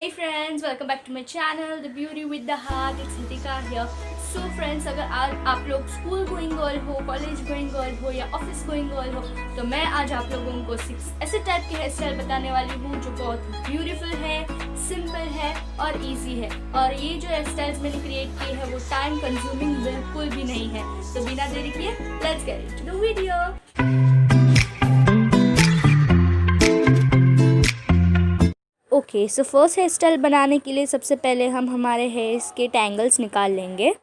Hey friends, welcome back to my channel The Beauty with the Heart. It's Ritika here. So friends, अगर आप लोग school going girl हो, college going girl हो या office going girl हो तो मैं आज आप लोगों को 6 ऐसे टाइप के हेयर स्टाइल बताने वाली हूँ जो बहुत ब्यूटीफुल है, सिंपल है और इजी है। और ये जो हेयर स्टाइल्स मैंने क्रिएट किए हैं वो टाइम कंज्यूमिंग बिल्कुल भी नहीं है। तो बिना देरी किए let's get into the video. Okay, so first hair style बनाने के लिए सबसे पहले हम हमारे हेयर्स के टैंगल्स निकाल लेंगे।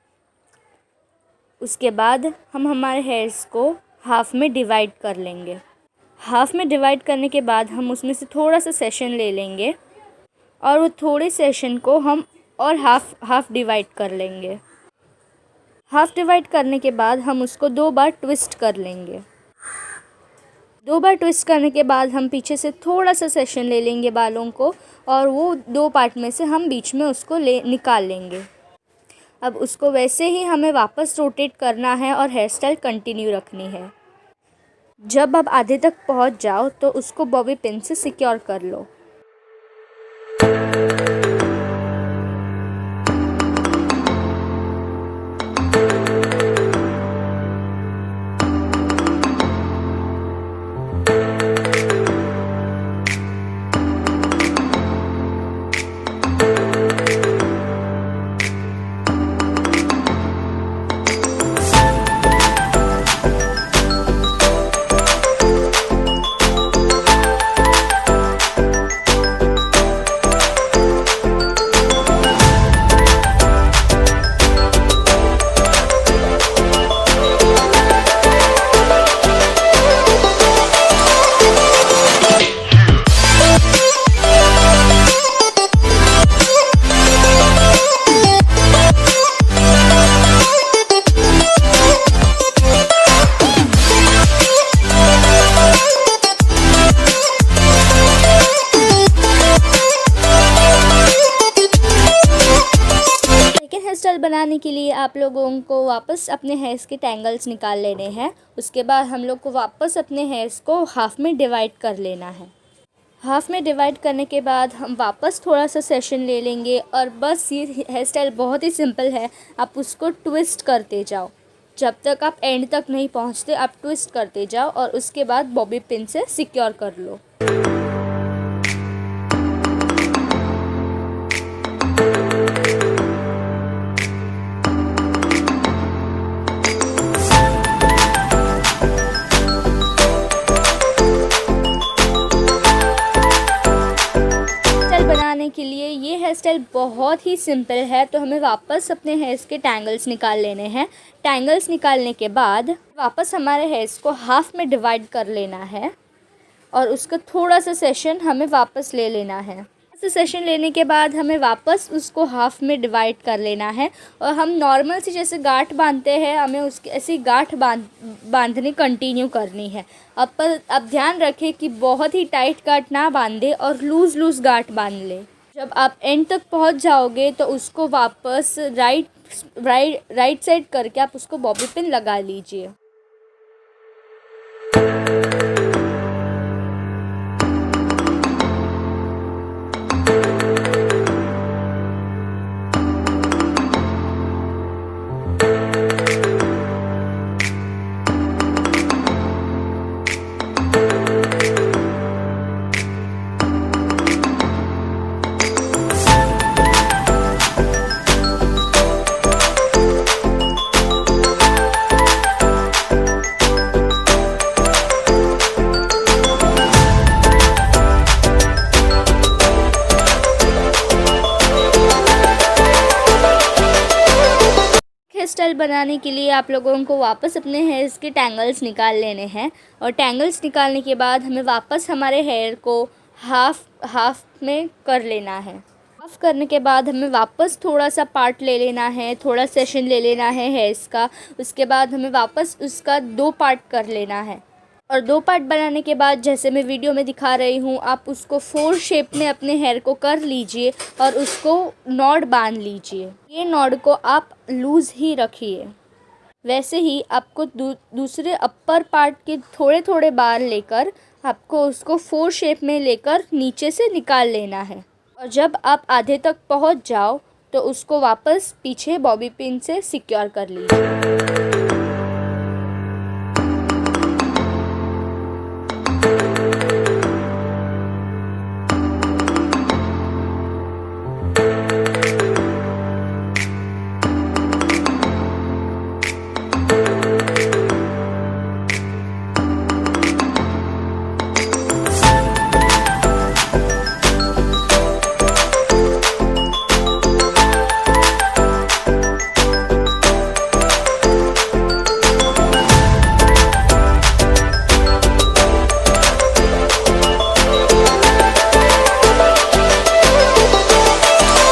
उसके बाद हम हमारे हेयर्स को हाफ में डिवाइड कर लेंगे। हाफ में डिवाइड करने के बाद हम उसमें से थोड़ा सा सेशन ले लेंगे और वो थोड़े सेशन को हम और हाफ डिवाइड कर लेंगे। हाफ डिवाइड करने के बाद हम उसको 2 बार ट्विस्ट कर लेंगे। 2 बार ट्विस्ट करने के बाद हम पीछे से थोड़ा सा सेशन ले लेंगे बालों को और वो 2 पार्ट में से हम बीच में उसको निकाल लेंगे। अब उसको वैसे ही हमें वापस रोटेट करना है और हेयर स्टाइल कंटिन्यू रखनी है। जब आप आधे तक पहुंच जाओ तो उसको बॉबी पिन से सिक्योर कर लो। स्टाइल बनाने के लिए आप लोगों को वापस अपने हेयर्स के टैंगल्स निकाल लेने हैं। उसके बाद हम लोग को वापस अपने हेयर्स को हाफ में डिवाइड कर लेना है। हाफ में डिवाइड करने के बाद हम वापस थोड़ा सा सेशन ले लेंगे और बस ये हेयर स्टाइल बहुत ही सिंपल है। आप उसको ट्विस्ट करते जाओ, जब तक आप एंड तक नहीं पहुंचते आप ट्विस्ट करते जाओ और उसके बाद बॉबी पिन से सिक्योर कर लो। बनाने के लिए ये हेयर स्टाइल बहुत ही सिंपल है, तो हमें वापस अपने हेयर्स के टैंगल्स निकाल लेने हैं। टैंगल्स निकालने के बाद वापस हमारे हेयर्स को हाफ में डिवाइड कर लेना है और उसका थोड़ा सा सेशन हमें वापस ले लेना है। ऐसे सेशन लेने के बाद हमें वापस उसको हाफ में डिवाइड कर लेना है और हम नॉर्मल से जैसे गांठ बांधते हैं हमें उसकी ऐसी गांठ बांधनी कंटिन्यू करनी है। अब ध्यान रखें कि बहुत ही टाइट गांठ ना बांधे और लूज़ गांठ बांध ले। जब आप एंड तक पहुंच जाओगे तो उसको वापस राइट साइड करके आप उसको बॉबी पिन लगा लीजिए। स्टाइल बनाने के लिए आप लोगों को वापस अपने हेयर्स के टैंगल्स निकाल लेने हैं और टैंगल्स निकालने के बाद हमें वापस हमारे हेयर को हाफ में कर लेना है। हाफ करने के बाद हमें वापस थोड़ा सा पार्ट ले लेना है, थोड़ा सेशन ले लेना है हेयर्स का। उसके बाद हमें वापस उसका 2 पार्ट कर लेना है और 2 पार्ट बनाने के बाद जैसे मैं वीडियो में दिखा रही हूँ आप उसको 4 शेप में अपने हेयर को कर लीजिए और उसको नॉड बांध लीजिए। ये नॉड को आप लूज़ ही रखिए। वैसे ही आपको दूसरे अपर पार्ट के थोड़े थोड़े बार लेकर आपको उसको 4 शेप में लेकर नीचे से निकाल लेना है। और जब आप आधे तक पहुंच जाओ तो उसको वापस पीछे बॉबी पिन से सिक्योर कर लीजिए।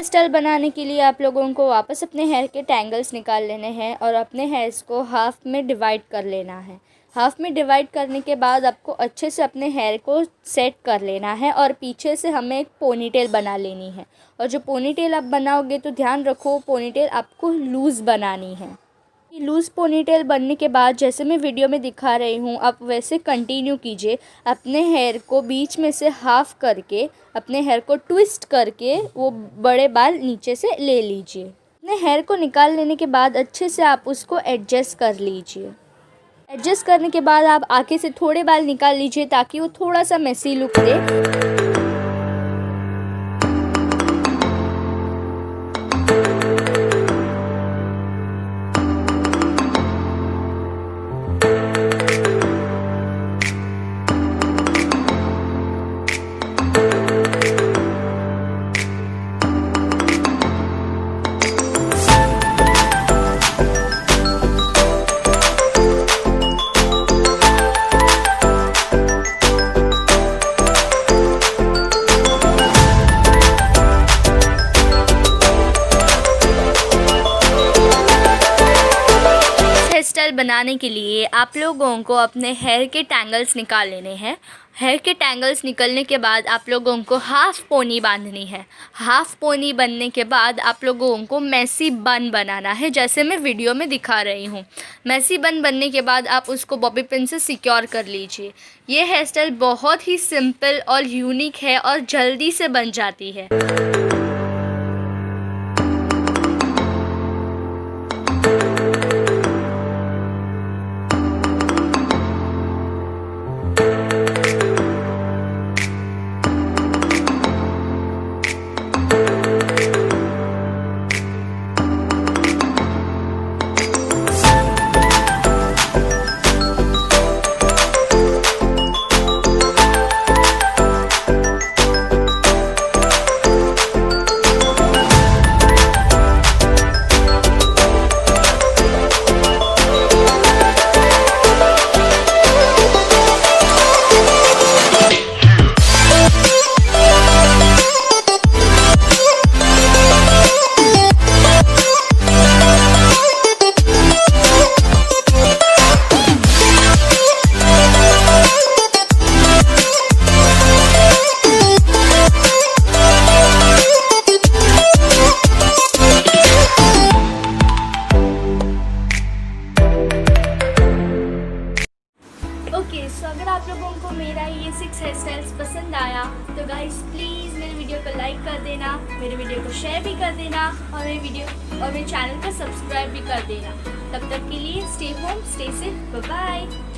स्टाइल बनाने के लिए आप लोगों को वापस अपने हेयर के टैंगल्स निकाल लेने हैं और अपने हेयर्स को हाफ में डिवाइड कर लेना है। हाफ में डिवाइड करने के बाद आपको अच्छे से अपने हेयर को सेट कर लेना है और पीछे से हमें एक पोनीटेल बना लेनी है। और जो पोनीटेल आप बनाओगे तो ध्यान रखो पोनीटेल आपको लूज़ बनानी है। लूज़ पोनीटेल बनने के बाद जैसे मैं वीडियो में दिखा रही हूँ आप वैसे कंटिन्यू कीजिए। अपने हेयर को बीच में से हाफ करके अपने हेयर को ट्विस्ट करके वो बड़े बाल नीचे से ले लीजिए। अपने हेयर को निकाल लेने के बाद अच्छे से आप उसको एडजस्ट कर लीजिए। एडजस्ट करने के बाद आप आगे से थोड़े बाल निकाल लीजिए ताकि वो थोड़ा सा मेसी लुक दे। स्टाइल बनाने के लिए आप लोगों को अपने हेयर के टैंगल्स निकाल लेने हैं। हेयर के टैंगल्स निकलने के बाद आप लोगों को हाफ़ पोनी बांधनी है। हाफ़ पोनी बनने के बाद आप लोगों को मेसी बन बनाना है जैसे मैं वीडियो में दिखा रही हूँ। मेसी बन बनने के बाद आप उसको बॉबी पिन से सिक्योर कर लीजिए। ये हेयर स्टाइल बहुत ही सिंपल और यूनिक है और जल्दी से बन जाती है। सो अगर आप लोगों को मेरा ये 6 हेयर स्टाइल्स पसंद आया तो गाइस प्लीज़ मेरे वीडियो को लाइक कर देना, मेरे वीडियो को शेयर भी कर देना और मेरे चैनल को सब्सक्राइब भी कर देना। तब तक के लिए stay home, stay safe, bye bye.